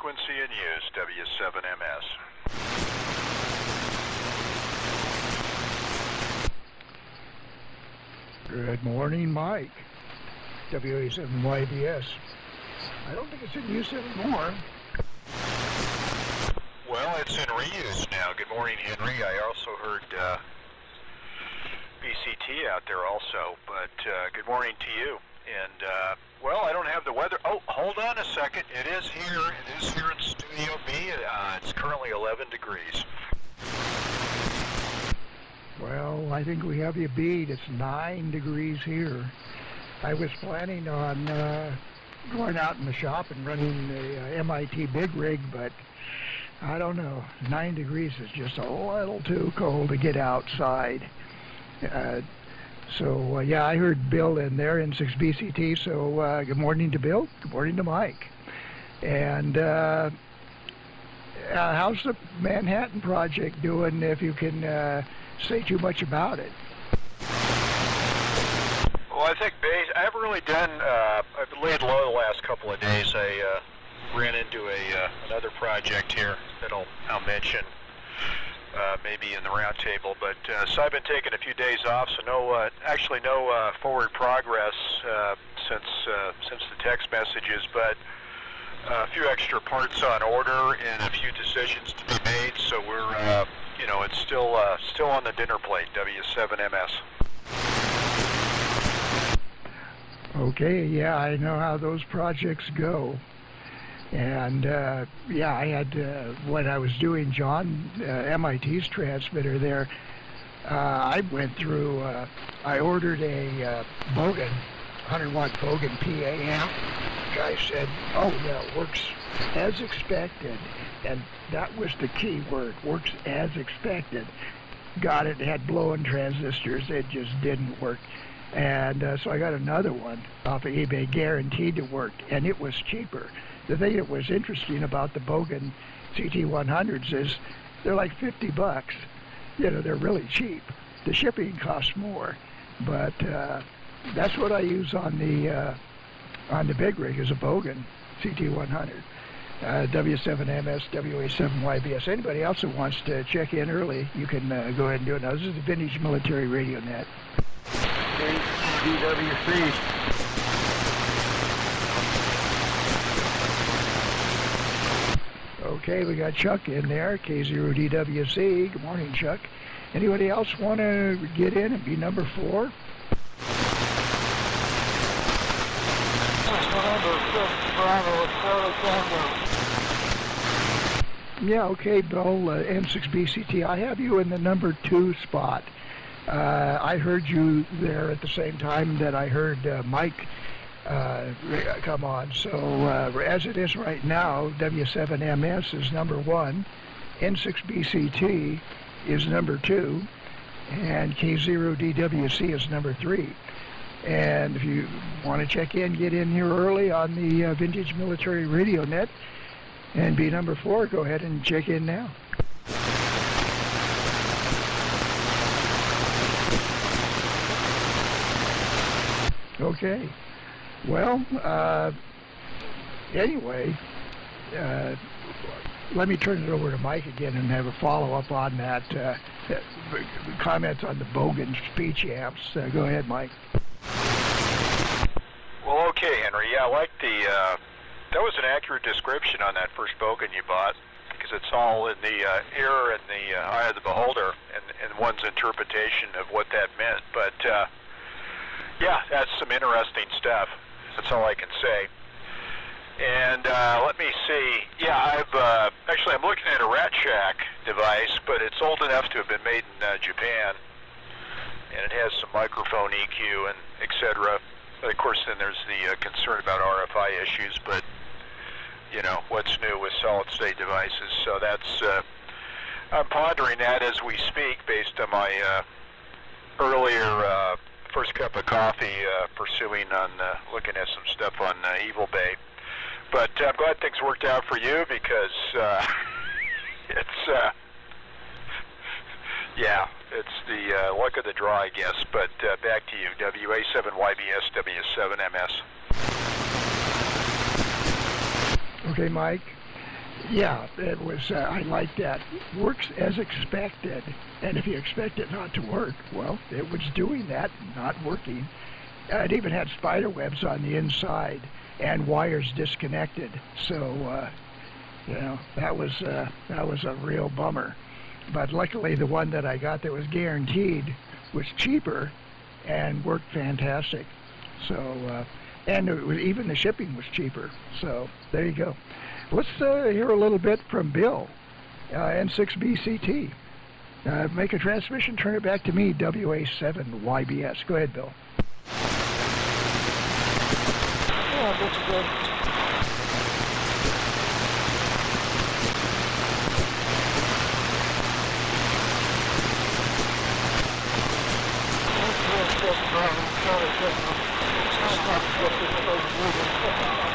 frequency in use, W7MS. Good morning, Mike. WA7YBS. I don't think it's in use anymore. Well, it's in reuse now. Good morning, Henry. I also heard BCT out there also, but good morning to you. And, well, I don't have the weather. Oh, hold on a second. It is here. It is here in Studio B. It's currently 11 degrees. Well, I think we have you beat. It's 9 degrees here. I was planning on going out in the shop and running the MIT big rig, but I don't know. 9 degrees is just a little too cold to get outside. So yeah, I heard Bill in there, N6BCT, so good morning to Bill, good morning to Mike. And how's the Manhattan Project doing, if you can say too much about it? Well, I think I haven't really done, I've laid low the last couple of days. I ran into another project here that I'll mention maybe in the roundtable, but so I've been taking a few days off, so no forward progress since the text messages, but a few extra parts on order and a few decisions to be made. So we're it's still on the dinner plate. W7MS. Okay, yeah, I know how those projects go. And yeah, I had when I was doing John MIT's transmitter there, I went through. I ordered a Bogan 100-watt Bogan PA amp. The guy said, "Oh yeah, it works as expected," and that was the key word: works as expected. Got it. It had blow-in transistors. It just didn't work. And so I got another one off of eBay, guaranteed to work, and it was cheaper. The thing that was interesting about the Bogan CT100s is they're like 50 bucks. You know, they're really cheap. The shipping costs more, but that's what I use on the big rig, is a Bogan CT100. W7MS, WA7YBS. Anybody else that wants to check in early, you can go ahead and do it. Now, this is the Vintage Military Radio Net. DWC. Okay, we got Chuck in there, K0DWC. Good morning, Chuck. Anybody else want to get in and be number 4? Yeah, okay, Bill, N6BCT. I have you in the number 2 spot. I heard you there at the same time that I heard Mike come on. So as it is right now, W7MS is number 1, N6BCT is number 2, and K0DWC is number 3. And if you want to check in, get in here early on the Vintage Military Radio Net and be number 4, go ahead and check in now. Okay. Well, anyway, let me turn it over to Mike again and have a follow-up on that, comments on the Bogan speech amps. Go ahead, Mike. Well, okay, Henry. Yeah, I like that was an accurate description on that first Bogan you bought, because it's all in the ear and the eye of the beholder and one's interpretation of what that meant. But, yeah, that's some interesting stuff. That's all I can say. And let me see. Yeah, I'm looking at a Rat Shack device, but it's old enough to have been made in Japan, and it has some microphone EQ and etc. But of course, then there's the concern about RFI issues. But you know, what's new with solid-state devices? So that's I'm pondering that as we speak, based on my earlier first cup of coffee pursuing on looking at some stuff on Evil Bay. But I'm glad things worked out for you, because it's yeah, it's the luck of the draw, I guess. But back to you, WA7YBS, W7MS. Okay, Mike. Yeah, it was, I like that. Works as expected. And if you expect it not to work, well, it was doing that, not working. It even had spider webs on the inside and wires disconnected. So, you know, that was a real bummer. But luckily the one that I got that was guaranteed was cheaper and worked fantastic. So, and it was, even the shipping was cheaper. So there you go. Let's hear a little bit from Bill, N6BCT. Make a transmission, turn it back to me, WA7YBS. Go ahead, Bill. Yeah, this is good.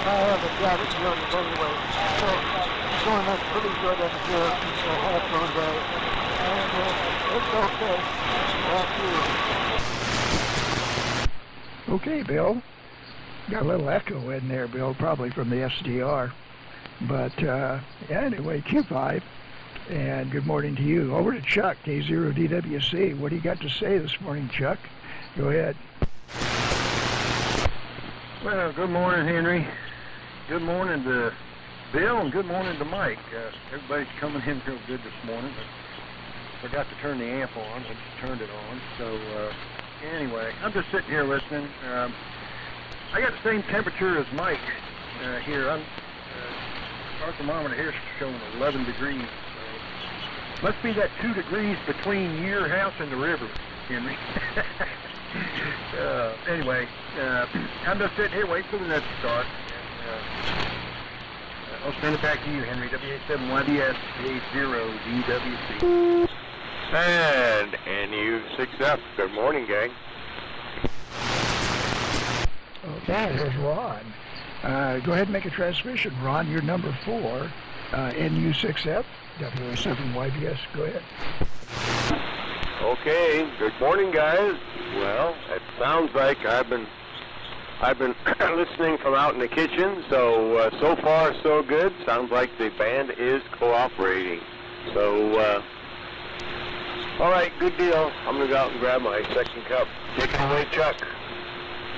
I haven't got it yet anyway, so it's going up pretty good in here since I have one day, and it's okay. Back to you. Okay, Bill. Got a little echo in there, Bill, probably from the SDR. But anyway, Q5, and good morning to you. Over to Chuck, K0DWC. What do you got to say this morning, Chuck? Go ahead. Well, good morning, Henry. Good morning to Bill, and good morning to Mike. Everybody's coming in real good this morning. I forgot to turn the amp on. I just turned it on. So anyway, I'm just sitting here listening. I got the same temperature as Mike here. Our thermometer here is showing 11 degrees. So must be that 2 degrees between your house and the river, Henry. Anyway, I'm just sitting here waiting for the net to start. I'll send it back to you, Henry. WA7YBS, K0DWC. And NU6F. Good morning, gang. Okay, here's Ron. Go ahead and make a transmission. Ron, you're number 4, NU6F, WA7YBS. Go ahead. Okay, good morning, guys. Well, it sounds like I've been listening from out in the kitchen, so so far so good. Sounds like the band is cooperating. So, all right, good deal. I'm gonna go out and grab my second cup. Take it away, Chuck,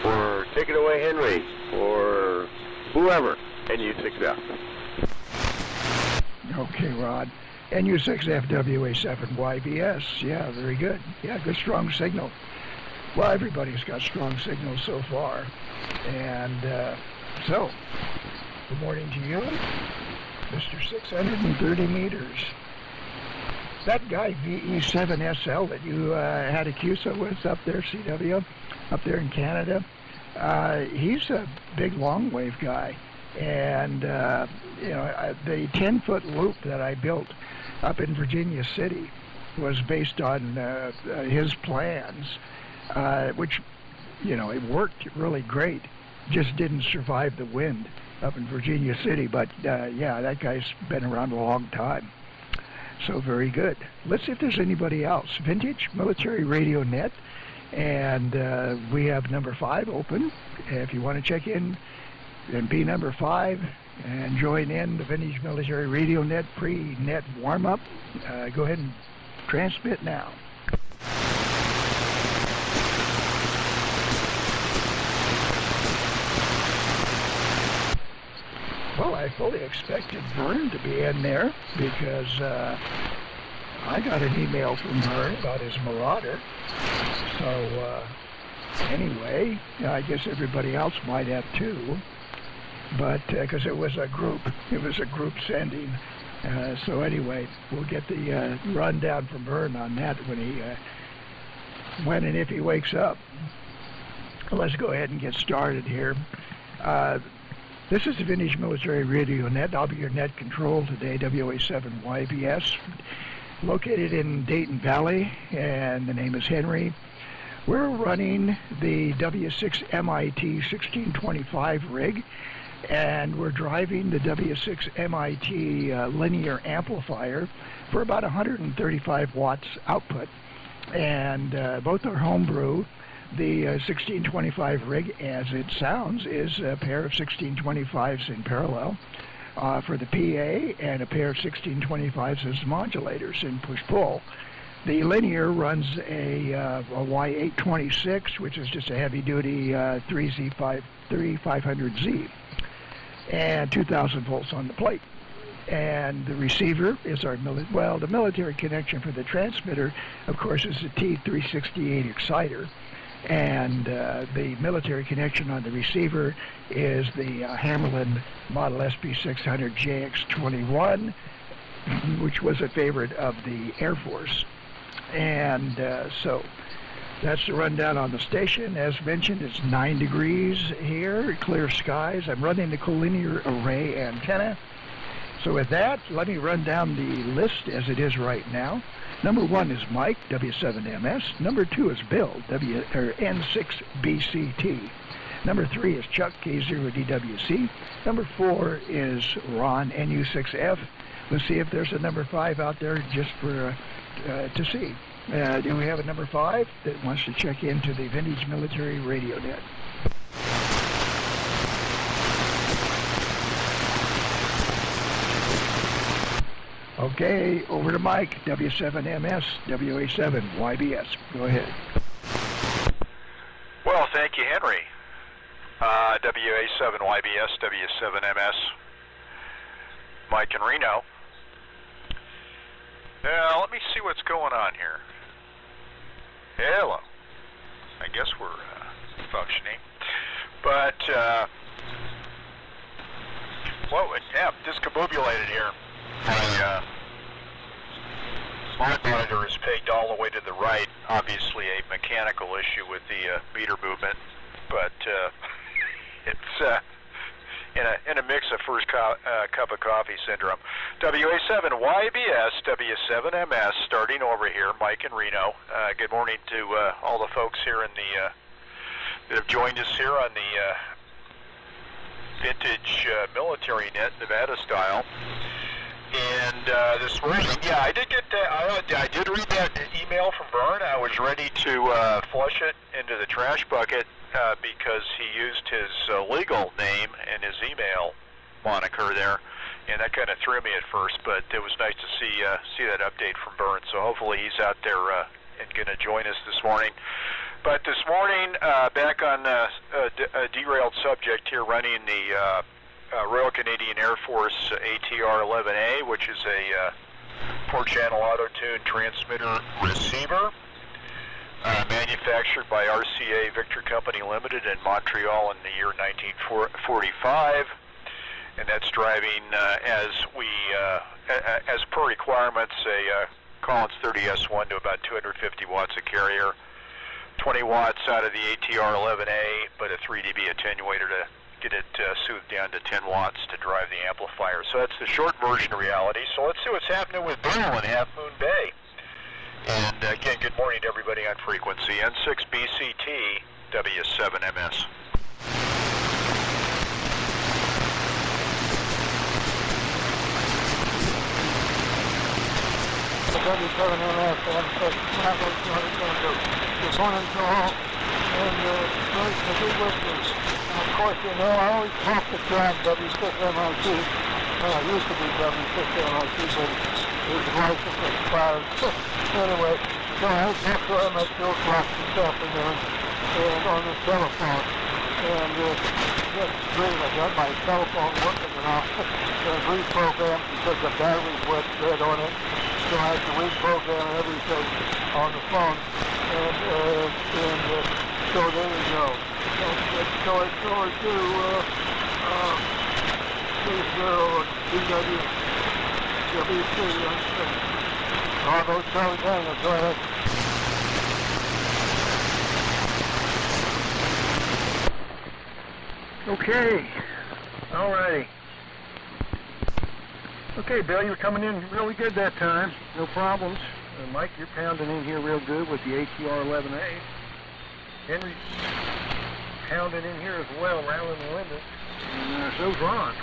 or take it away, Henry, or whoever. NU6F. Okay, Rod. NU6F, WA7YBS. Yeah, very good. Yeah, good strong signal. Well, everybody's got strong signals so far. And so, good morning to you, Mr. 630 meters. That guy VE7SL that you had a CUSA with up there, CW, up there in Canada, he's a big long wave guy. And, you know, the 10-foot loop that I built up in Virginia City was based on his plans, which, you know, it worked really great, just didn't survive the wind up in Virginia City. But, yeah, that guy's been around a long time. So very good. Let's see if there's anybody else. Vintage Military Radio Net, and we have number 5 open. If you want to check in and be number 5 and join in the Vintage Military Radio Net pre-net warm-up, go ahead and transmit now. Well, I fully expected Vern to be in there because I got an email from Vern about his Marauder. So anyway, I guess everybody else might have too. But because it was a group sending. So anyway, we'll get the rundown from Vern on that when and if he wakes up. Let's go ahead and get started here. This is the Vintage Military Radio Net. I'll be your net control today, WA7YBS, located in Dayton Valley, and the name is Henry. We're running the W6MIT 1625 rig, and we're driving the W6MIT linear amplifier for about 135 watts output. And both are homebrew. The 1625 rig, as it sounds, is a pair of 1625s in parallel for the PA and a pair of 1625s as modulators in push-pull. The linear runs a Y826, which is just a heavy-duty 3500Z, and 2,000 volts on the plate. And the receiver is our the military connection for the transmitter, of course, is a T368 exciter. And the military connection on the receiver is the Hammarlund Model SP600 JX21, which was a favorite of the Air Force. And so that's the rundown on the station. As mentioned, it's 9 degrees here, clear skies. I'm running the collinear array antenna. So with that, let me run down the list as it is right now. Number 1 is Mike, W7MS. Number 2 is Bill, N6BCT. Number 3 is Chuck, K0DWC. Number 4 is Ron, NU6F. Let's see if there's a number 5 out there just for to see. Do we have a number 5 that wants to check into the Vintage Military Radio Net? Okay, over to Mike, W7MS, WA7YBS. Go ahead. Well, thank you, Henry. WA7YBS, W7MS, Mike in Reno. Now, let me see what's going on here. Hello. I guess we're functioning. But, discombobulated here. My monitor is pegged all the way to the right. Obviously a mechanical issue with the meter movement, but it's in a mix of first cup of coffee syndrome. WA7YBS, W7MS, starting over here, Mike in Reno. Good morning to all the folks here in the that have joined us here on the Vintage Military Net, Nevada style. And this morning, yeah, I did get that. I did read that email from Vern. I was ready to flush it into the trash bucket because he used his legal name and his email moniker there, and that kind of threw me at first. But it was nice to see that update from Vern. So hopefully he's out there and going to join us this morning. But this morning, back on a derailed subject here, running the Royal Canadian Air Force ATR-11A, which is a 4-channel auto-tuned transmitter receiver, manufactured by RCA Victor Company Limited in Montreal in the year 1945, and that's driving, as per requirements, a Collins 30S1 to about 250 watts of carrier, 20 watts out of the ATR-11A, but a 3 dB attenuator to get it soothed down to 10 watts to drive the amplifier. So that's the short version of reality. So let's see what's happening with Bill in Half Moon Bay. And again, good morning to everybody on frequency. N6BCT, W7MS. W7MS, good morning to all, and nice to be with you. Of course, you know, I always talk to John, W6MIT. I used to be W6MIT, but his license expired. Anyway, so I talked to him at 2 o'clock this afternoon and on the telephone. And that's great. I got my telephone working now. Reprogrammed because the batteries went dead on it. So I had to reprogram everything on the phone. And so there you go. So it's going to 30DWC. All those Charlie Daniels, go ahead. Okay. All righty. Okay, Bill, you were coming in really good that time. No problems. Mike, you're pounding in here real good with the ATR-11A. Henry's pounding in here as well, rattling the windows. And so's Ron.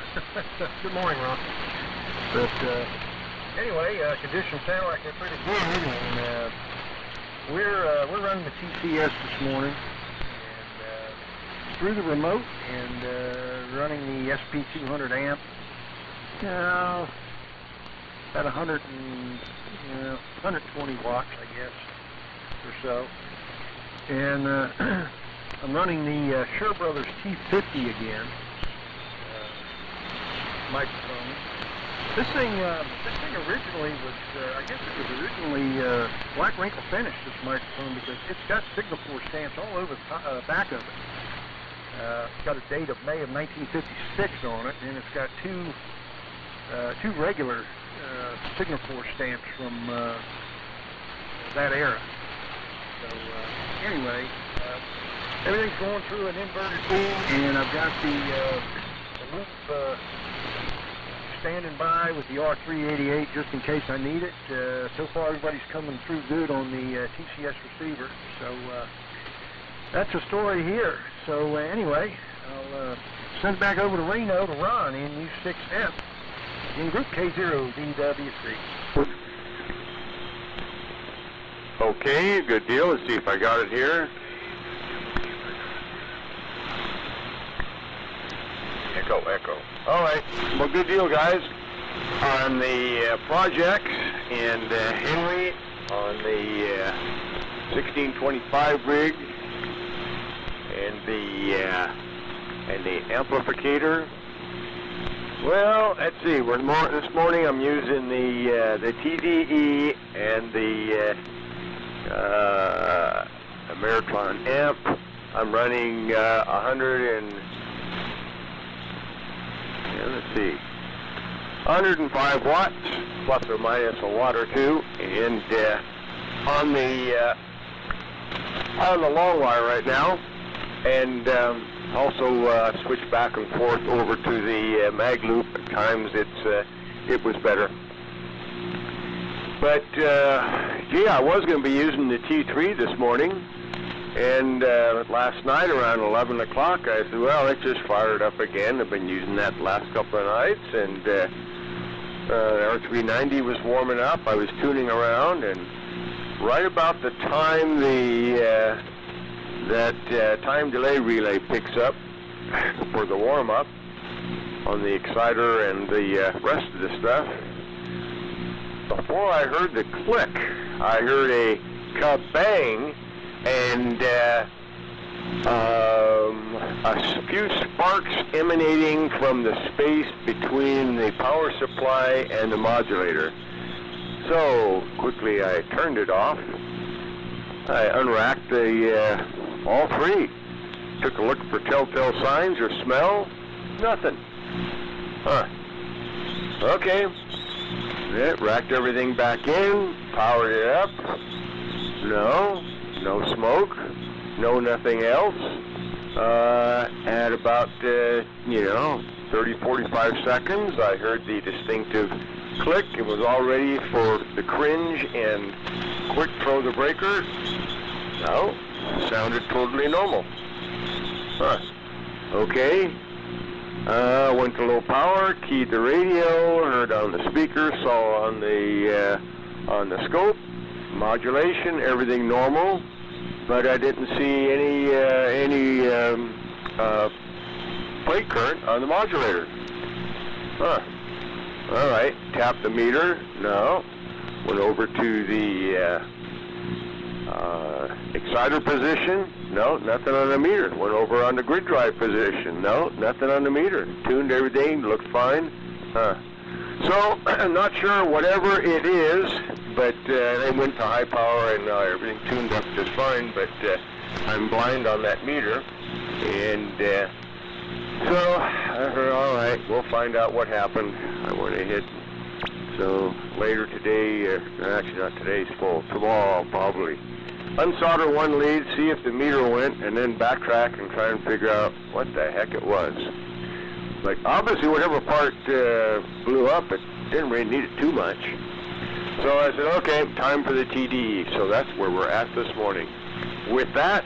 Good morning, Ron. But anyway, conditions sound like they're pretty good, and we're running the TCS this morning, and through the remote, and running the SP200 amp about 120 watts, I guess, or so. And I'm running the Shure Brothers T50 again, microphone. This thing originally was, I guess it was originally black wrinkle finish, this microphone, because it's got Signal Corps stamps all over the back of it. It's got a date of May of 1956 on it, and it's got two regular Signal Corps stamps from that era. So anyway, everything's going through an inverted beam, and I've got the loop standing by with the R388 just in case I need it. So far everybody's coming through good on the TCS receiver, so that's the story here. So anyway, I'll send it back over to Reno to Ron in U6F in Group K0DWC. Okay, good deal. Let's see if I got it here. Echo. All right. Well, good deal, guys. On the projects and Henry on the 1625 rig and the amplificator. Well, let's see. This morning I'm using the TDE and the Ameritron amp. I'm running 105 watts, plus or minus a watt or two, and on the long wire right now, and also switch back and forth over to the mag loop. At times it was better. But I was going to be using the T3 this morning, and last night around 11 o'clock I said, well, let's just fire it up again. I've been using that the last couple of nights, and the R390 was warming up. I was tuning around, and right about the time that time delay relay picks up for the warm-up on the exciter and the rest of the stuff, before I heard the click, I heard a kabang, and a few sparks emanating from the space between the power supply and the modulator. So quickly I turned it off. I unracked all three. Took a look for telltale signs or smell. Nothing. Huh. Okay. Yeah, racked everything back in, powered it up. No smoke, no nothing else. At about 30-45 seconds, I heard the distinctive click. It was all ready for the cringe and quick throw the breaker. No, sounded totally normal. Huh. Okay. Went to low power, keyed the radio, heard on the speaker, saw on the scope, modulation, everything normal, but I didn't see any plate current on the modulator. Huh. All right. Tapped the meter. No. Went over to the exciter position. No, nothing on the meter. Went over on the grid drive position. No, nothing on the meter. Tuned everything, looked fine. Huh. So, I'm not sure whatever it is, but they went to high power and everything tuned up just fine, but I'm blind on that meter. And so, I heard, all right, we'll find out what happened. I went ahead. So, later today, actually not today's full, tomorrow I'll probably unsolder one lead, see if the meter went, and then backtrack and try and figure out what the heck it was. Like, obviously whatever part blew up, it didn't really need it too much. So I said, okay, time for the TDE. So that's where we're at this morning. With that,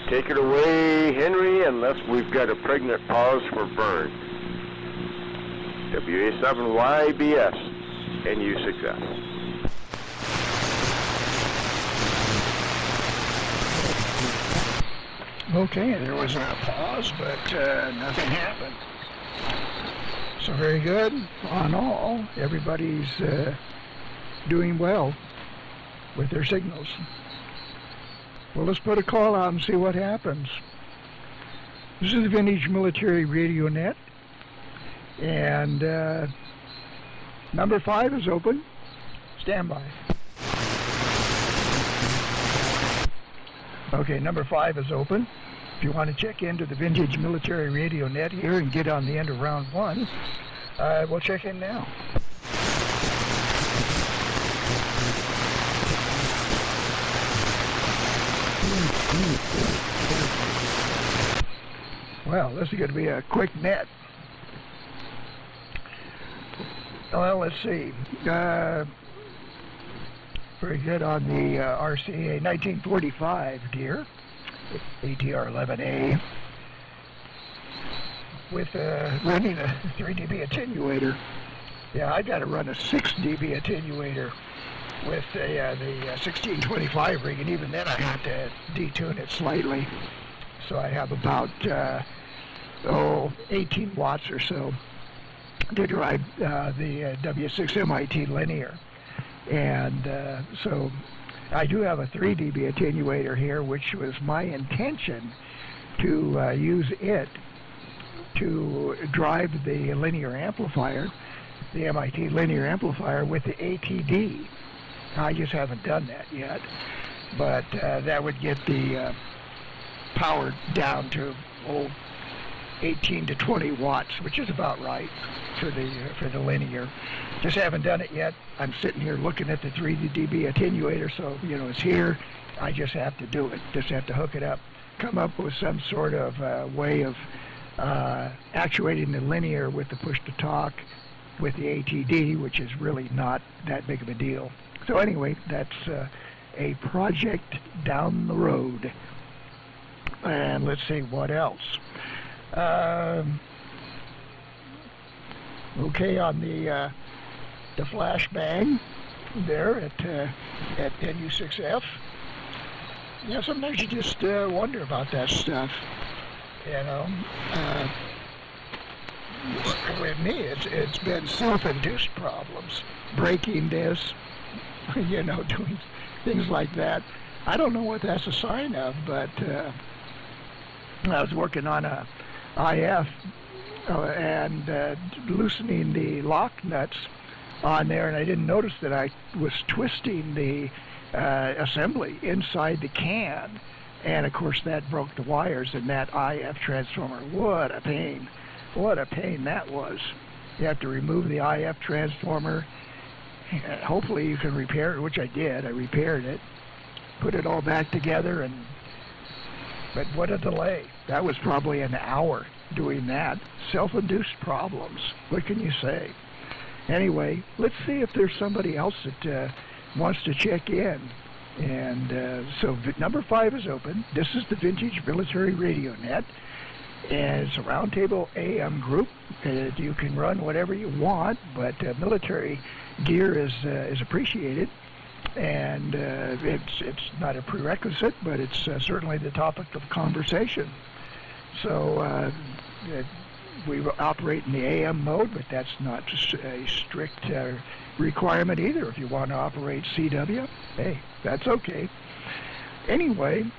take it away, Henry, unless we've got a pregnant pause for Vern. WA7YBS, NU6F. Okay, there was a pause, but nothing happened. So very good on all. Everybody's doing well with their signals. Well, let's put a call out and see what happens. This is the Vintage Military Radio Net, and number 5 is open. Stand by. Okay, number 5 is open. If you want to check into the Vintage Military Radio Net here and get on the end of round 1, we'll check in now. Well, this is going to be a quick net. Well, let's see. Very good on the RCA 1945 gear, ATR-11A, with running a 3 dB attenuator. Yeah, I got to run a 6 dB attenuator with the 1625 rig, and even then I had to detune it slightly. So I have about 18 watts or so to drive the W6 MIT linear. And so I do have a 3 dB attenuator here, which was my intention to use it to drive the linear amplifier, the MIT linear amplifier, with the ATD. I just haven't done that yet, but that would get the power down to 18 to 20 watts, which is about right for the linear. Just haven't done it yet. I'm sitting here looking at the 3 dB attenuator, so it's here. I just have to do it. Just have to hook it up, come up with some sort of way of actuating the linear with the push-to-talk with the ATD, which is really not that big of a deal. So anyway, that's a project down the road. And let's see what else. Okay, on the flashbang there at NU6F. Yeah, sometimes you just wonder about that stuff. With me, it's been self-induced problems, breaking this, doing things like that. I don't know what that's a sign of, but I was working on a IF and loosening the lock nuts on there, and I didn't notice that I was twisting the assembly inside the can, and of course that broke the wires in that IF transformer. What a pain that was. You have to remove the IF transformer, and hopefully you can repair it, which I did. I repaired it, put it all back together, but what a delay. That was probably an hour doing that. Self-induced problems. What can you say? Anyway, let's see if there's somebody else that wants to check in. And so number 5 is open. This is the Vintage Military Radio Net, and it's a roundtable AM group. You can run whatever you want, but military gear is appreciated. And it's not a prerequisite, but it's certainly the topic of conversation. So we operate in the AM mode, but that's not a strict requirement either. If you want to operate CW, hey, that's okay. Anyway,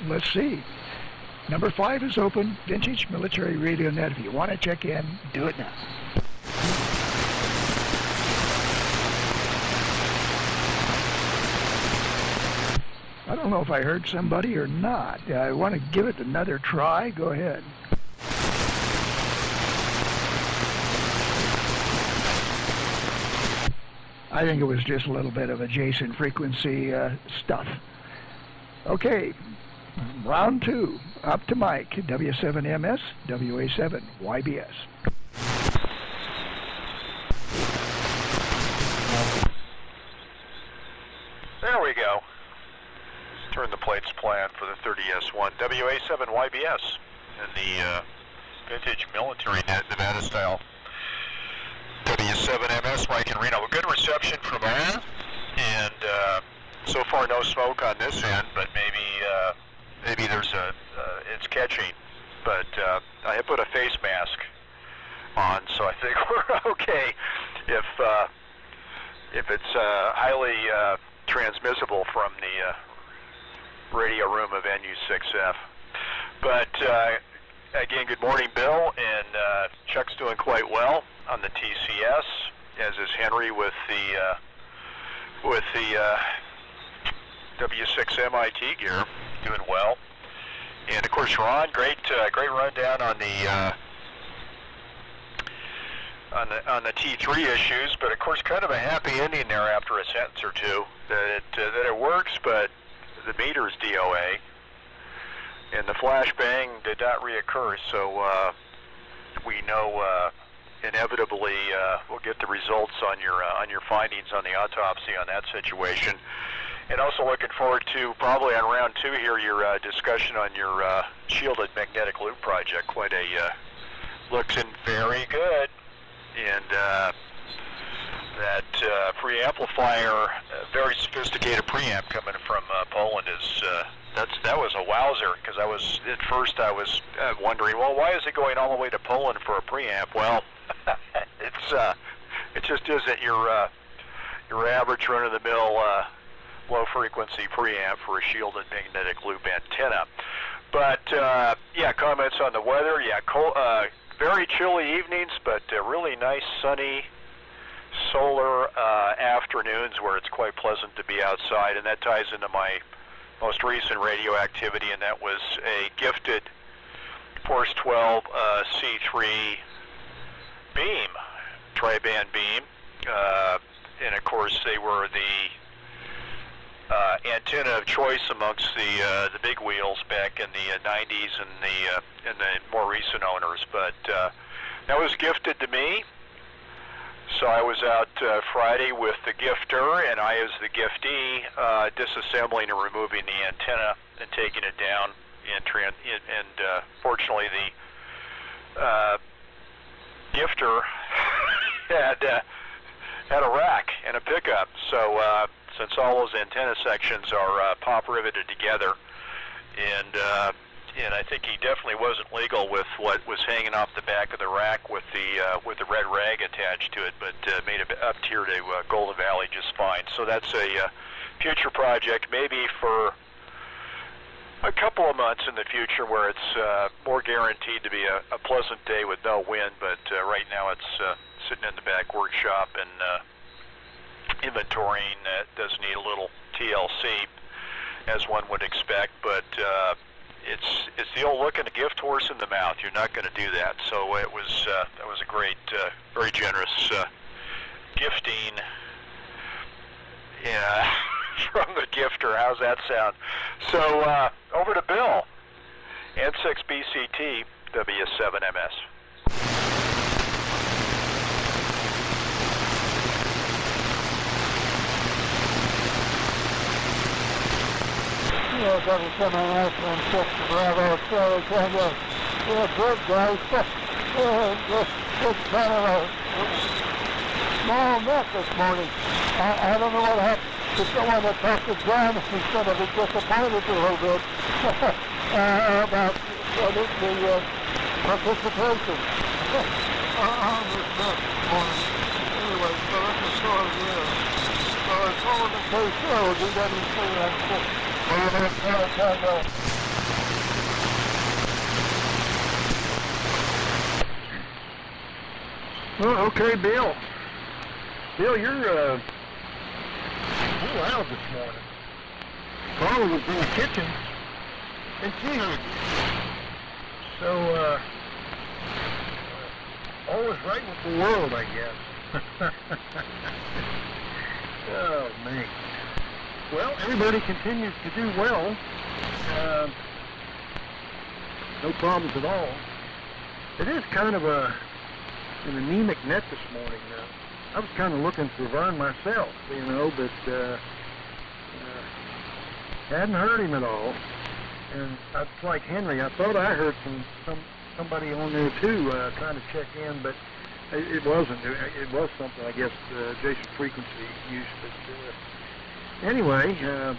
let's see. Number 5 is open, Vintage Military Radio Net. If you want to check in, do it now. I don't know if I heard somebody or not. I want to give it another try. Go ahead. I think it was just a little bit of adjacent frequency stuff. Okay, round 2. Up to Mike, W7MS, WA7, YBS. There we go. Turn the plates plan for the 30S1 WA7 YBS in the Vintage Military Net Nevada style W7MS Mike and Reno. A good reception from all, and so far no smoke on this end, but maybe there's it's catching. But I put a face mask on, so I think we're okay if it's highly transmissible from the radio room of NU6F. But again, good morning, Bill, and Chuck's doing quite well on the TCS, as is Henry with the W6MIT gear, doing well. And of course, Ron, great rundown on the T3 issues, but of course, kind of a happy ending there after a sentence or two that it works, but the meter's DOA, and the flashbang did not reoccur. So we know inevitably we'll get the results on your findings on the autopsy on that situation. And also looking forward to, probably on round 2 here, your discussion on your shielded magnetic loop project. Quite a, looks in very good. And that preamplifier, very sophisticated preamp coming from Poland is, that was a wowzer, because at first I was wondering, well, why is it going all the way to Poland for a preamp? Well, it just isn't your average run-of-the-mill low-frequency preamp for a shielded magnetic loop antenna. But yeah, comments on the weather. Yeah, cold, very chilly evenings, but really nice sunny solar afternoons where it's quite pleasant to be outside, and that ties into my most recent radio activity, and that was a gifted Force 12 C3 beam, tri-band beam, and of course they were the antenna of choice amongst the big wheels back in the 90s and the more recent owners. But that was gifted to me, so I was out Friday with the gifter, and I, as the giftee, disassembling and removing the antenna and taking it down. And fortunately, the gifter had a rack and a pickup, so since all those antenna sections are pop riveted together, and I think he definitely wasn't legal with what was hanging off the back of the rack with the red rag attached to it, but made it up tier to Golden Valley just fine. So that's a future project, maybe for a couple of months in the future, where it's more guaranteed to be a pleasant day with no wind. But right now it's sitting in the back workshop and inventorying. Does need a little TLC, as one would expect, but it's the old looking a gift horse in the mouth. You're not going to do that. So it was that was a great, very generous gifting. Yeah. From the gifter. How's that sound? So over to Bill. N6BCT W7MS. Yeah, W7MS and 6 Bravo, so kind of, good guys. It's kind of a small net this morning. I don't know what happened. If someone that talked to John, he's going to be disappointed a little bit about the participation on this net this morning. Anyway, so that's the story there. So it's all in the case show, DWC and 6. Well, okay, Bill. Bill, you're loud this morning. Carla was in the kitchen, and she heard you. So, all is right with the world, I guess. Oh, man. Well, everybody continues to do well. No problems at all. It is kind of an anemic net this morning. I was kind of looking for Vern myself, you know, but hadn't heard him at all. And it's like Henry, I thought I heard somebody on there too trying to check in, but it wasn't. It was something, I guess, Jason Frequency used. But anyway, at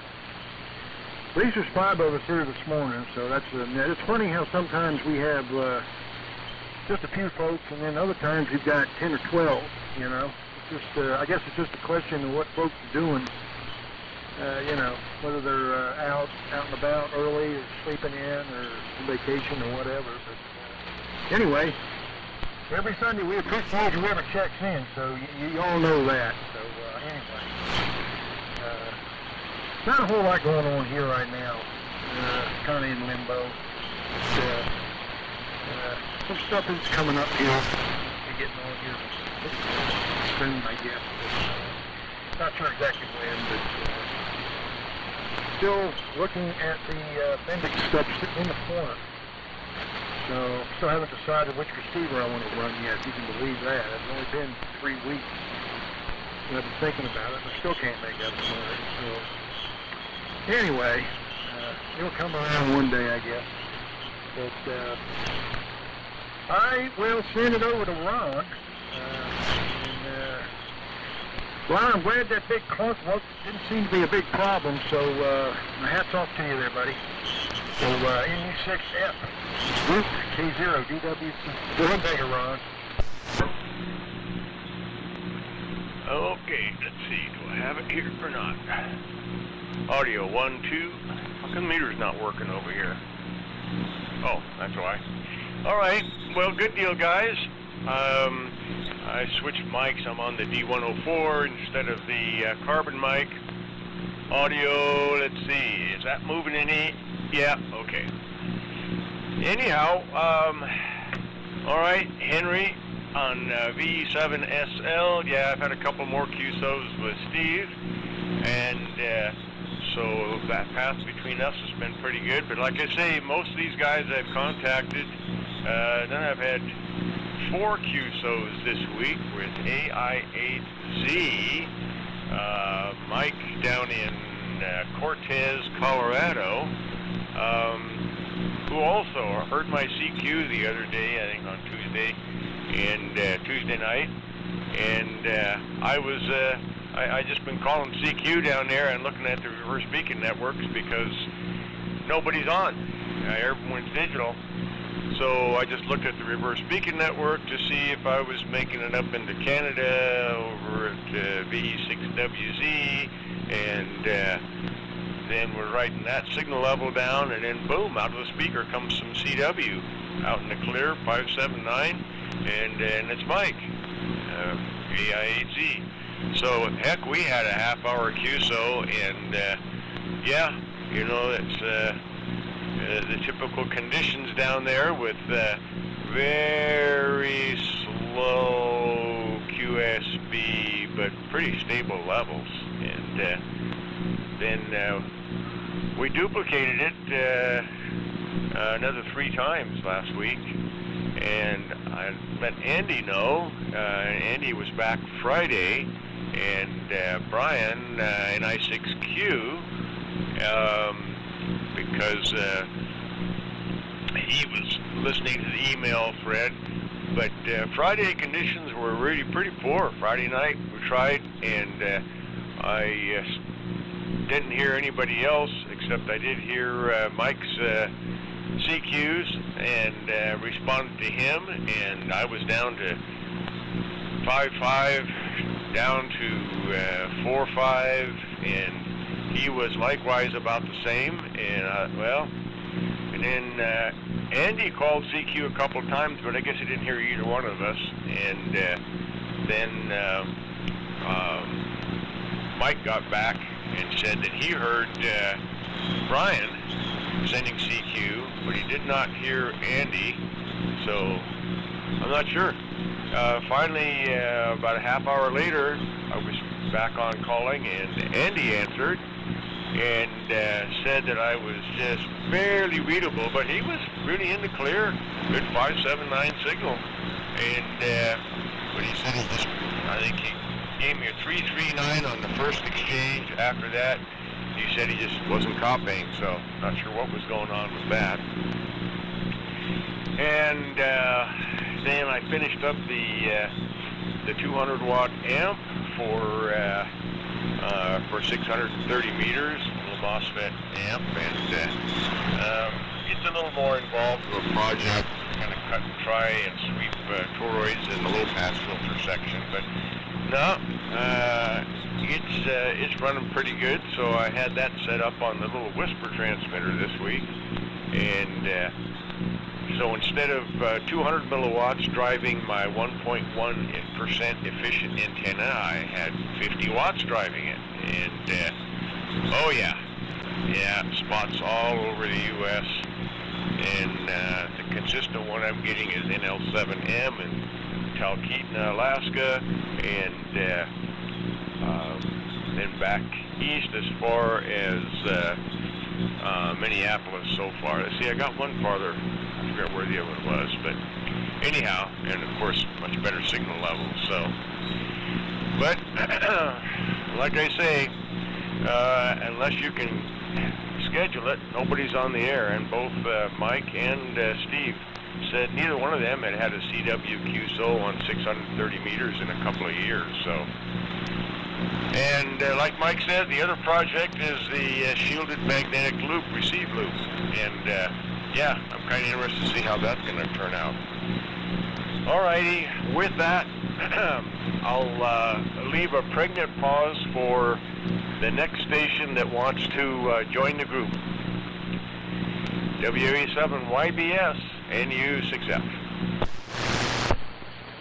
least there's 5 of us here this morning, so that's it's funny how sometimes we have just a few folks, and then other times you've got 10 or 12, you know. It's just, I guess it's just a question of what folks are doing, you know, whether they're out and about early or sleeping in or on vacation or whatever. But anyway, every Sunday we appreciate whoever checks in, so you all know that. So anyway, not a whole lot going on here right now. Kind of in limbo. Some stuff is coming up here. We're getting on here soon, I guess. But, not sure exactly when, but still looking at the Bendix stuff sitting in the corner. So still haven't decided which receiver I want to run yet, if you can believe that. It's only been 3 weeks. And I've been thinking about it, but I still can't make up the mind. So anyway, it'll come around one day, I guess. But I will send it over to Ron. Ron, I'm glad that big clunk didn't seem to be a big problem, so my hat's off to you there, buddy. So NU6F, Group K0, DWC. Go ahead, Ron. Okay, let's see. Do I have it here or not? Audio 1, 2. How come the meter's not working over here? Oh, that's why. All right. Well, good deal, guys. I switched mics. I'm on the D104 instead of the carbon mic. Audio, let's see. Is that moving any? Yeah, okay. Anyhow, all right, Henry on V7SL. Yeah, I've had a couple more QSOs with Steve. And so that path between us has been pretty good. But like I say, most of these guys I've contacted, then I've had 4 QSOs this week with AI8Z, Mike down in Cortez, Colorado, who also heard my CQ the other day, I think on Tuesday, and Tuesday night, and I just been calling CQ down there and looking at the reverse beacon networks because nobody's on. Everyone's digital. So I just looked at the reverse beacon network to see if I was making it up into Canada over at VE6WZ, and then we're writing that signal level down, and then boom, out of the speaker comes some CW out in the clear, 579, and it's Mike, AI8Z. So heck, we had a half-hour QSO, and yeah, you know, it's the typical conditions down there with very slow QSB, but pretty stable levels. And then we duplicated it another 3 times last week. And I let Andy know. Andy was back Friday, and Brian in I6Q, because he was listening to the email thread. But Friday conditions were really pretty poor. Friday night we tried, and I didn't hear anybody else, except I did hear Mike's CQs, and responded to him, and I was down to 5.5, down to 4.5, and he was likewise about the same. And and then Andy called CQ a couple of times, but I guess he didn't hear either one of us. And then Mike got back and said that he heard Brian sending CQ, but he did not hear Andy, so I'm not sure. Finally, about a half hour later, I was back on calling, and Andy answered and said that I was just barely readable, but he was really in the clear, good 579 signal. And but he said I think he gave me a 339 on the first exchange. After that, he said he just wasn't copying, so not sure what was going on with that. And then I finished up the 200 watt amp for 630 meters, a little MOSFET amp, and it's a little more involved with a project, kind of cut and try and sweep toroids in the low pass filter section. But no, it's running pretty good. So I had that set up on the little Whisper transmitter this week, and so instead of 200 milliwatts driving my 1.1% efficient antenna, I had 50 watts driving it. And oh yeah, spots all over the U.S. And the consistent one I'm getting is NL7M in Talkeetna, Alaska, and then back east as far as Minneapolis so far. See, I got one farther. I forget where the other one was, but anyhow, and of course, much better signal levels. So, but like I say, unless you can schedule it, nobody's on the air. And both Mike and Steve said neither one of them had a CWQSO on 630 meters in a couple of years. So. And like Mike said, the other project is the shielded magnetic loop, receive loop. And yeah, I'm kind of interested to see how that's going to turn out. Alrighty, with that, I'll leave a pregnant pause for the next station that wants to join the group. WA7YBS, NU6F.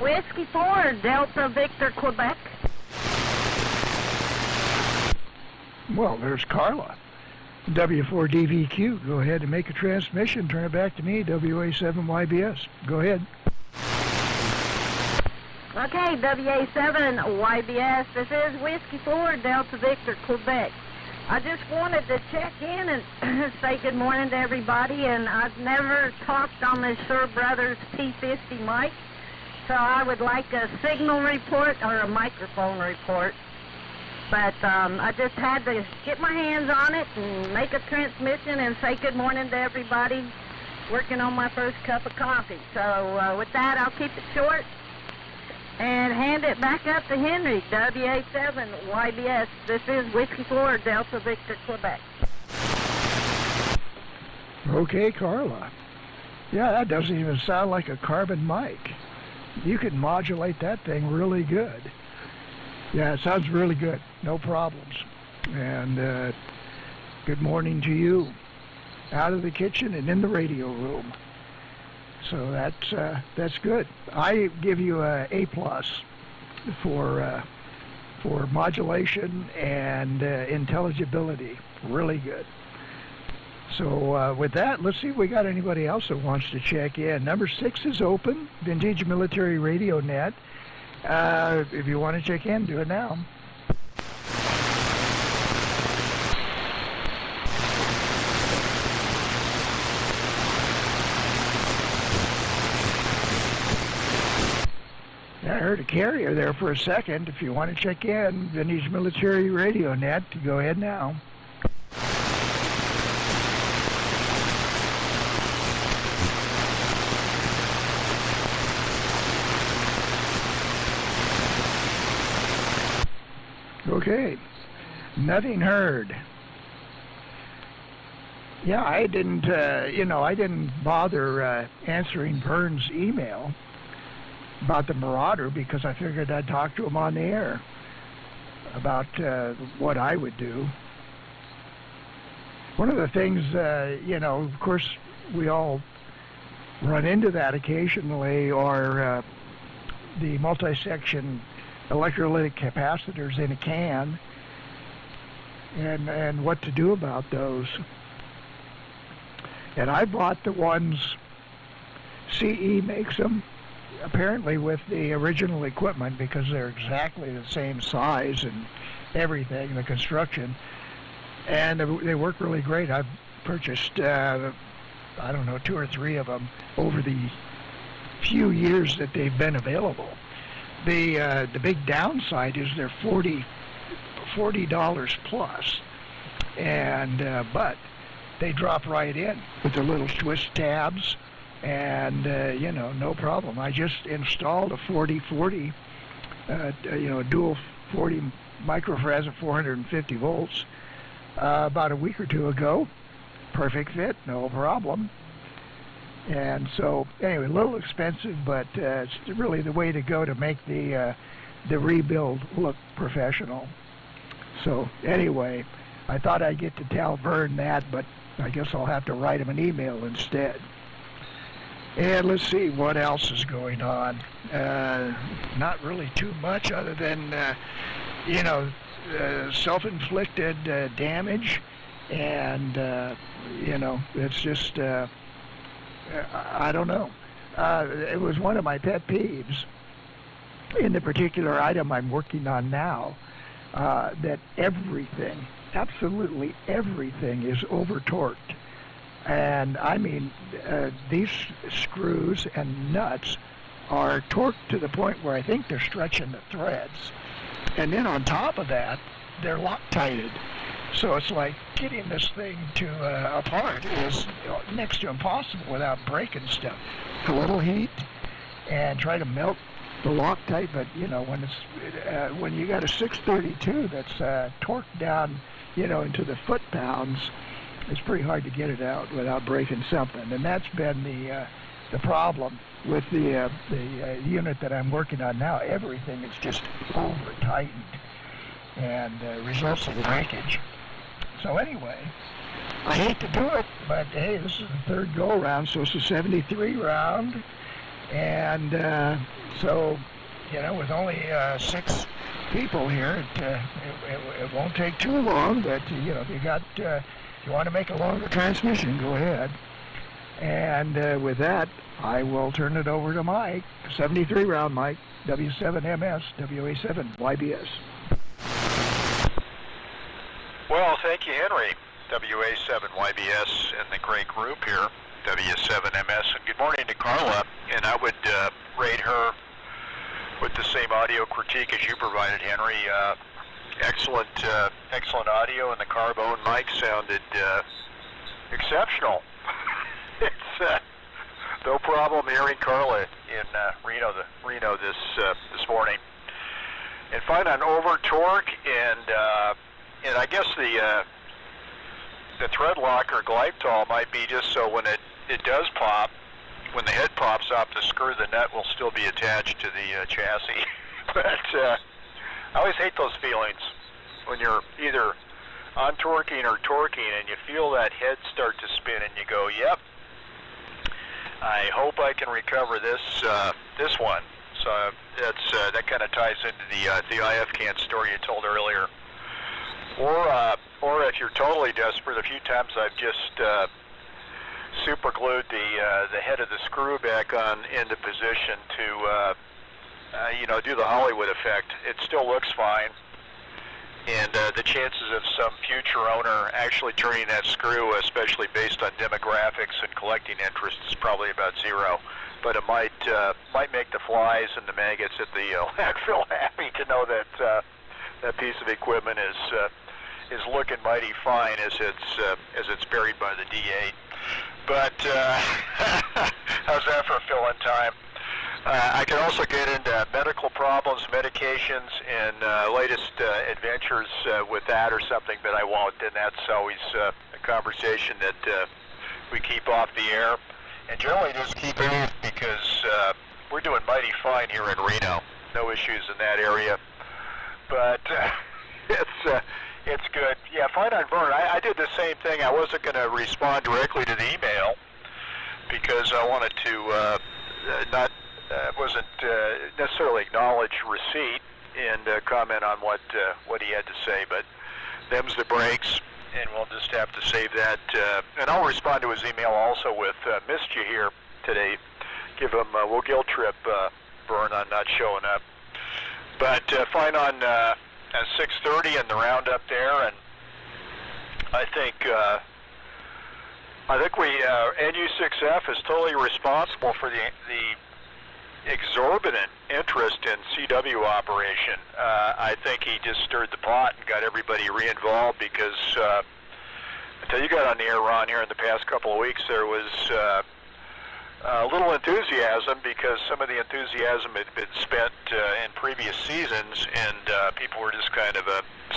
Whiskey 4, Delta Victor, Quebec. Well, there's Carla. W4DVQ. Go ahead and make a transmission. Turn it back to me, WA7YBS. Go ahead. Okay, WA7YBS. This is Whiskey 4, Delta Victor, Quebec. I just wanted to check in and say good morning to everybody, and I've never talked on this Sir Brothers P50 mic, so I would like a signal report or a microphone report. But I just had to get my hands on it and make a transmission and say good morning to everybody, working on my first cup of coffee. So with that, I'll keep it short and hand it back up to Henry, WA7YBS. This is Whiskey 4, Delta Victor, Quebec. Okay, Carla. Yeah, that doesn't even sound like a carbon mic. You can modulate that thing really good. Yeah, it sounds really good. No problems. And good morning to you out of the kitchen and in the radio room. So that's good. I give you a A+ for modulation and intelligibility. Really good. So with that, let's see if we got anybody else that wants to check in. Number 6 is open, Vintage Military Radio Net. If you want to check in, do it now. I heard a carrier there for a second. If you want to check in, Vintage Military Radio Net, go ahead now. Okay, nothing heard. Yeah, I didn't, I didn't bother answering Vern's email about the Marauder because I figured I'd talk to him on the air about what I would do. One of the things, of course, we all run into that occasionally, are the multi-section electrolytic capacitors in a can, and what to do about those. And I bought the ones, CE makes them, apparently with the original equipment, because they're exactly the same size and everything, the construction, and they work really great. I've purchased, 2 or 3 of them over the few years that they've been available. The big downside is they're $40 plus, and but they drop right in with the little twist tabs, and no problem. I just installed a 4040, dual 40 microfarad at 450 volts about a week or 2 ago. Perfect fit, no problem. And so, anyway, a little expensive, but it's really the way to go to make the rebuild look professional. So, anyway, I thought I'd get to tell Vern that, but I guess I'll have to write him an email instead. And let's see what else is going on. Not really too much other than, self-inflicted damage. And, it's just, I don't know. It was one of my pet peeves in the particular item I'm working on now, that everything, absolutely everything is over-torqued. And I mean, these screws and nuts are torqued to the point where I think they're stretching the threads. And then on top of that, they're Loctited. So it's like getting this thing to apart is next to impossible without breaking stuff. A little heat and try to melt the Loctite, but when it's when you got a 632 that's torqued down, into the foot-pounds, it's pretty hard to get it out without breaking something. And that's been the problem with the unit that I'm working on now. Everything is just over-tightened and results in breakage. So anyway, I hate to do it, but hey, this is the third go-around, so it's a 73 round. And so, with only 6 people here, it won't take too long, but, if you want to make a longer transmission, go ahead. And with that, I will turn it over to Mike, 73 round Mike, W7MS, WA7 YBS. Well, thank you, Henry. WA7YBS and the great group here, W7MS. And good morning to Carla. And I would rate her with the same audio critique as you provided, Henry. Excellent audio, and the Carbone mic sounded exceptional. It's no problem hearing Carla in Reno this morning. And fine on over torque and I guess the thread lock or Glyptol might be just so when it does pop, when the head pops off the screw, the nut will still be attached to the chassis. But I always hate those feelings when you're either on torquing or torquing and you feel that head start to spin and you go, yep, I hope I can recover this one. So that kind of ties into the IF-CAN story you told earlier. Or if you're totally desperate, a few times I've just super glued the head of the screw back on into position to do the Hollywood effect. It still looks fine, and the chances of some future owner actually turning that screw, especially based on demographics and collecting interest, is probably about 0. But it might make the flies and the maggots at the landfill happy to know that that piece of equipment is looking mighty fine as it's buried by the D8. But how's that for fill-in time? I can also get into medical problems, medications, and latest adventures with that or something, but I won't. And that's always a conversation that we keep off the air, and generally just keep it because we're doing mighty fine here in Reno. No issues in that area, but it's good. Yeah, fine on Vern. I did the same thing. I wasn't going to respond directly to the email because I wanted to wasn't necessarily acknowledge receipt and comment on what he had to say, but them's the breaks, and we'll just have to save that. And I'll respond to his email also with missed you here today. Give him we'll guilt trip Vern on not showing up. But fine on 6:30 and the roundup there, and I think we NU6F is totally responsible for the exorbitant interest in CW operation. I think he just stirred the pot and got everybody re-involved because until you got on the air, Ron, here in the past couple of weeks, there was a little enthusiasm because some of the enthusiasm had been spent in previous seasons, and people were just kind of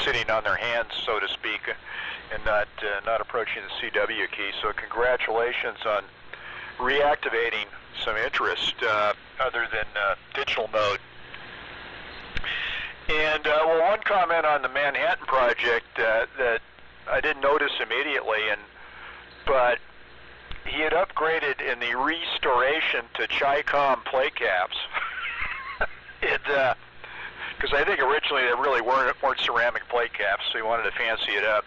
sitting on their hands, so to speak, and not approaching the CW key. So congratulations on reactivating some interest other than digital mode. And well, one comment on the Manhattan project that I didn't notice immediately, but he had upgraded in the restoration to Chi-Com plate caps. Because I think originally they really weren't ceramic plate caps, so he wanted to fancy it up.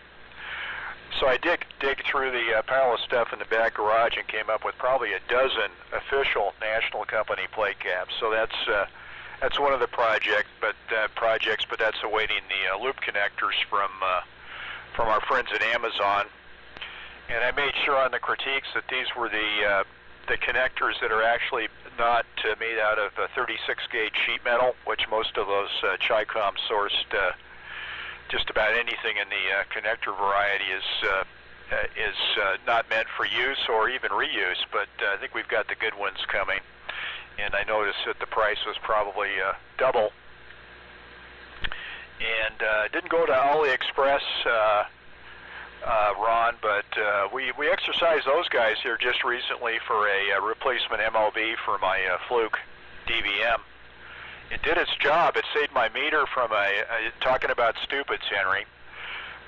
So I dig through the pile of stuff in the back garage and came up with probably a dozen official National Company plate caps. So that's one of the projects, but that's awaiting the loop connectors from our friends at Amazon. And I made sure on the critiques that these were the connectors that are actually not made out of 36 gauge sheet metal, which most of those Chi-Com sourced. Just about anything in the connector variety is not meant for use or even reuse, but I think we've got the good ones coming. And I noticed that the price was probably double. And didn't go to AliExpress, Ron, but we exercised those guys here just recently for a replacement MOB for my Fluke DVM. It did its job. It saved my meter from talking about stupids, Henry.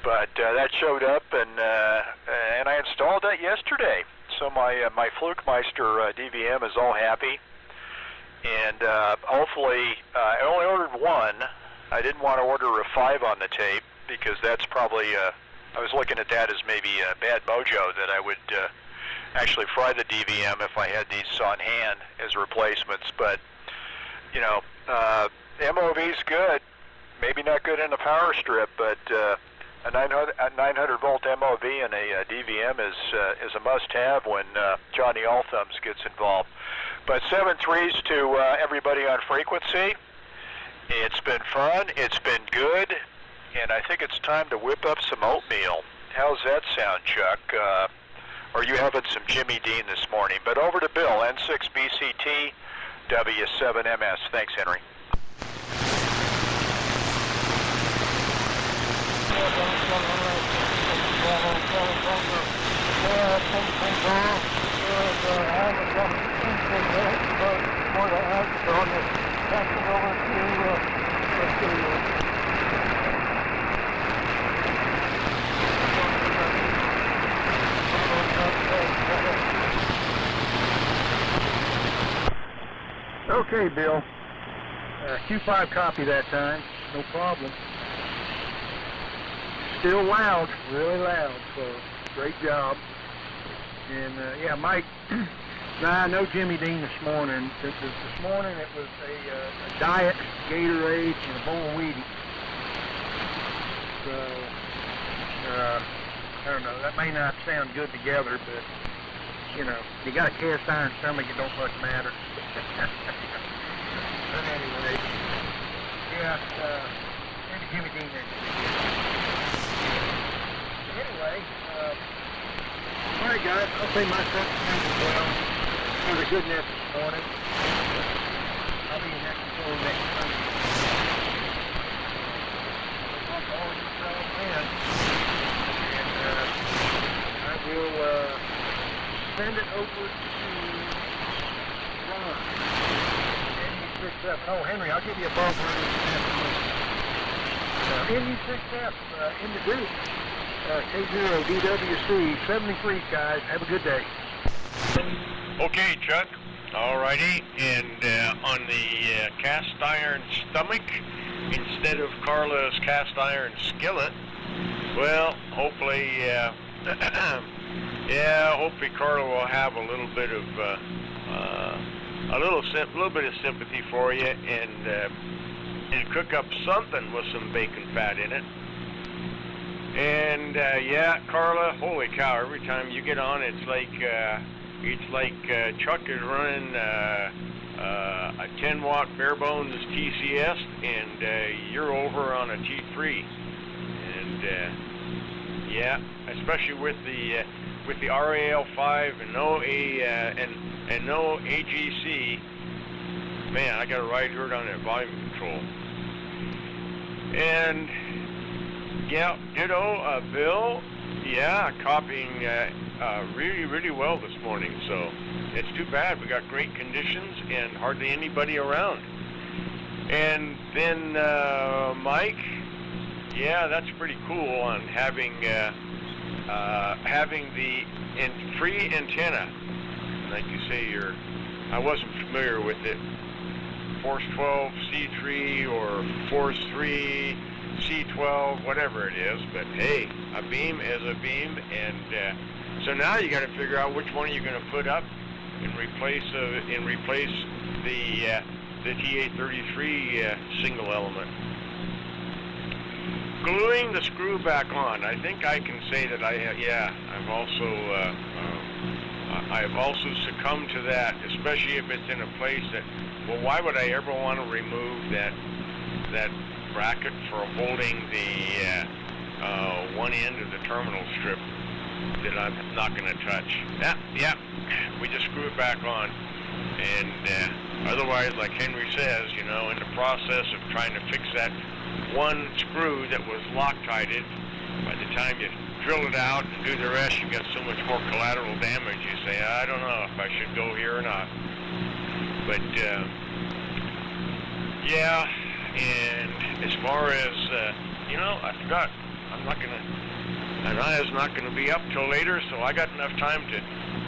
But that showed up, and I installed that yesterday. So my Flukemeister DVM is all happy, and hopefully I only ordered one. I didn't want to order a 5 on the tape because that's probably I was looking at that as maybe a bad mojo that I would actually fry the DVM if I had these on hand as replacements, but. You know, MOV's good, maybe not good in a power strip, but a 900 volt MOV and a DVM is a must-have when Johnny Allthumbs gets involved. But 7.3s to everybody on frequency. It's been fun, it's been good, and I think it's time to whip up some oatmeal. How's that sound, Chuck? Are you having some Jimmy Dean this morning? But over to Bill, N6BCT. W7MS. Thanks, Henry. Okay, Bill. Q5 copy that time. No problem. Still loud, really loud, so great job. And yeah, Mike, now I know Jimmy Dean this morning. This morning it was a diet Gatorade and a bowl of Wheaties. So, I don't know, that may not sound good together, but, you know, you got a cast iron stomach, it don't much matter. But anyway, yeah, maybe Jimmy Dean there. Anyway, all right, guys, I'll say my second thing as well. It was a good nest this morning. I'll be next until next Sunday. Like all you fellas in, and I will send it over to Ron. Oh, Henry, I'll give you a buzz NU6F in the Duke, K0DWC, 73, guys. Have a good day. Okay, Chuck. Alrighty, and on the cast iron stomach instead of Carla's cast iron skillet, well, hopefully, hopefully Carla will have a little bit of a little bit of sympathy for you and cook up something with some bacon fat in it. And yeah, Carla, holy cow! Every time you get on, it's like Chuck is running a 10-watt bare bones TCS, and you're over on a T3. And yeah, especially with the RAL5 and no AGC, man, I got to ride herd on that volume control. And yeah, ditto, Bill. Yeah, copying really, really well this morning. So it's too bad. We got great conditions and hardly anybody around. And then Mike, yeah, that's pretty cool on having the free antenna. Like you say, I wasn't familiar with it. Force 12 C3 or Force 3 C12, whatever it is. But hey, a beam is a beam, and so now you got to figure out which one you're going to put up in replace the T833 single element. Gluing the screw back on. I think I can say that I've also succumbed to that, especially if it's in a place that, well, why would I ever want to remove that bracket for holding the one end of the terminal strip that I'm not going to touch? Yeah, we just screw it back on. And otherwise, like Henry says, in the process of trying to fix that one screw that was Loctited, by the time you drill it out and do the rest, you get so much more collateral damage. You say, I don't know if I should go here or not. But yeah, and as far as I forgot, Anaya's not gonna be up till later, so I got enough time to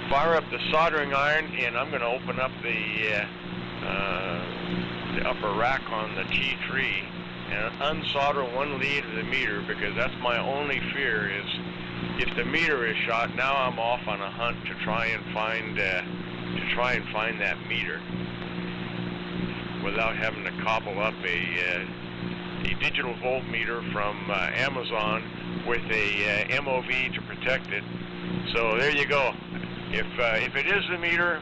fire up the soldering iron, and I'm gonna open up the upper rack on the T3 and unsolder one lead of the meter, because that's my only fear is if the meter is shot, now I'm off on a hunt to try and find that meter without having to cobble up a digital voltmeter from Amazon with a MOV to protect it. So there you go. If it is the meter,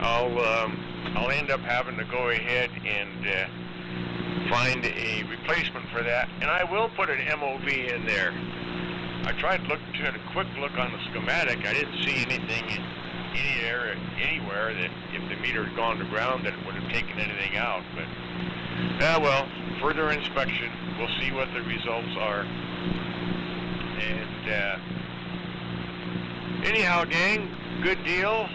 I'll end up having to go ahead and find a replacement for that, and I will put an MOV in there. I tried to a quick look on the schematic. I didn't see anything in any area anywhere that if the meter had gone to ground that it would have taken anything out. But well, further inspection, we'll see what the results are. And anyhow, gang, good deal.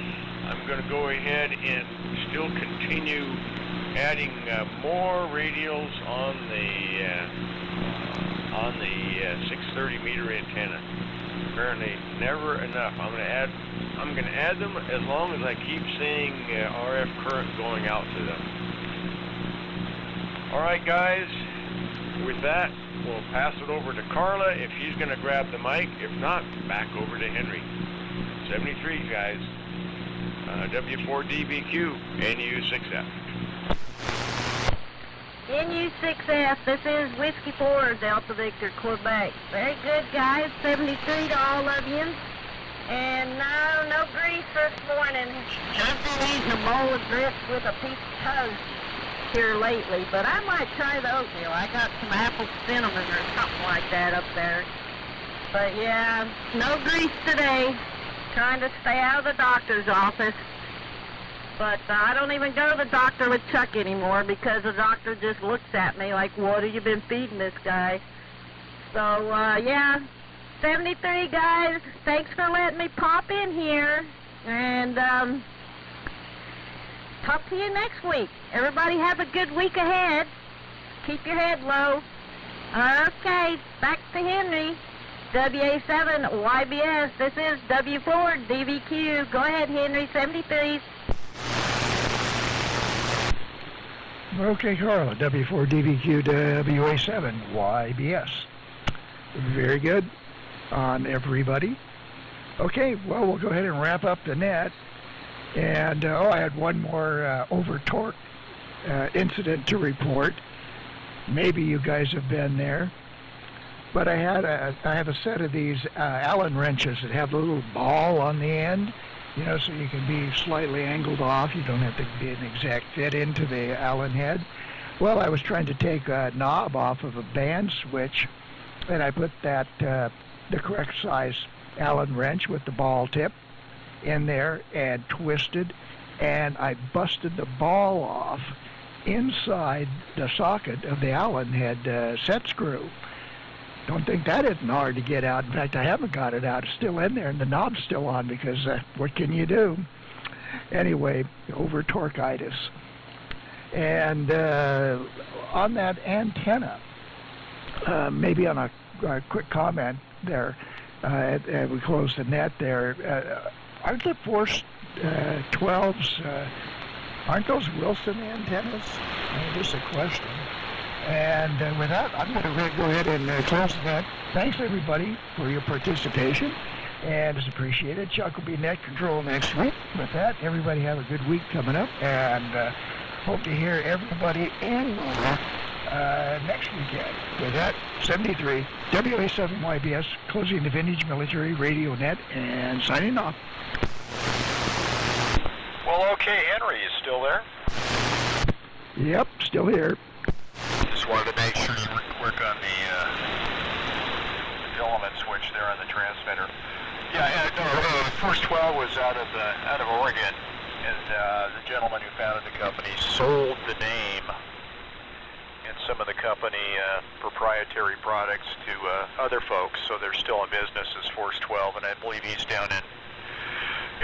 I'm going to go ahead and still continue adding more radials on the 630 meter antenna. Apparently, never enough. I'm going to add them as long as I keep seeing RF current going out to them. All right, guys. With that, we'll pass it over to Carla if she's going to grab the mic. If not, back over to Henry. 73, guys. W4DBQ, NU6F. NU6F, this is Whiskey 4, Delta Victor, Quebec. Very good, guys. 73 to all of you. And no grease this morning. I've been eating a bowl of grits with a piece of toast here lately, but I might try the oatmeal. I got some apple cinnamon or something like that up there. But yeah, no grease today. Trying to stay out of the doctor's office. But I don't even go to the doctor with Chuck anymore because the doctor just looks at me like, what have you been feeding this guy? So, yeah, 73, guys. Thanks for letting me pop in here. And talk to you next week. Everybody have a good week ahead. Keep your head low. Okay, back to Henry. WA7 YBS. This is W4 DVQ. Go ahead, Henry. 73. Okay, Carla, W4 DVQ WA7 YBS. Very good on everybody. Okay, well, we'll go ahead and wrap up the net. And, I had one more over-torque incident to report. Maybe you guys have been there. But I have a set of these Allen wrenches that have a little ball on the end, so you can be slightly angled off. You don't have to be an exact fit into the Allen head. Well, I was trying to take a knob off of a band switch, and I put that the correct size Allen wrench with the ball tip in there and twisted, and I busted the ball off inside the socket of the Allen head set screw. Don't think that isn't hard to get out. In fact, I haven't got it out. It's still in there, and the knob's still on because what can you do? Anyway, over torquitis. And on that antenna, maybe on a quick comment there, and we close the net there, aren't the Force 12s, aren't those Wilson antennas? I mean, just a question. And with that, I'm going to go ahead and close the net. Thanks, everybody, for your participation, and it's appreciated. Chuck will be net control next week. With that, everybody have a good week coming up, and hope to hear everybody in next weekend. With that, 73, WA7YBS, closing the Vintage Military Radio Net, and signing off. Well, okay, Henry, you still there? Yep, still here. Just wanted to make sure you work on the filament switch there on the transmitter. Yeah, no, Force 12 was out of Oregon, and the gentleman who founded the company sold the name and some of the company proprietary products to other folks, so they're still in business as Force 12, and I believe he's down in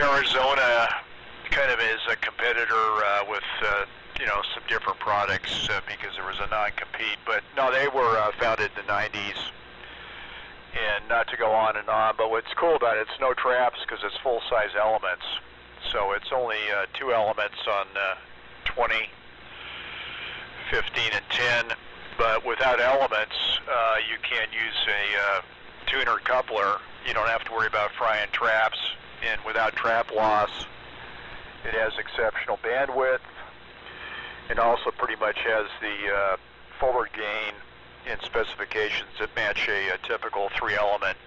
Arizona, kind of as a competitor with some different products because there was a non-compete. But no, they were founded in the 90s, and not to go on and on, but what's cool about it, it's no traps because it's full-size elements. So it's only 2 elements on 20, 15, and 10, but without elements, you can use a tuner coupler. You don't have to worry about frying traps, and without trap loss, it has exceptional bandwidth, and also pretty much has the forward gain and specifications that match a typical 3-element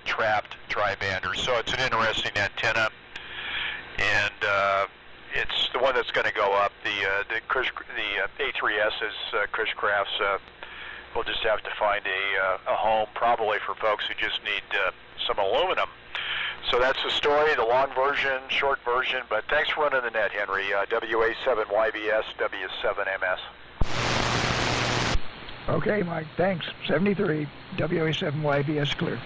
trapped tri-bander. So it's an interesting antenna, and it's the one that's going to go up. The A3S's Cushcrafts will just have to find a home, probably for folks who just need some aluminum. So that's the story, the long version, short version, but thanks for running the net, Henry. WA7YBS, W7MS. Okay, Mike, thanks. 73, WA7YBS clear.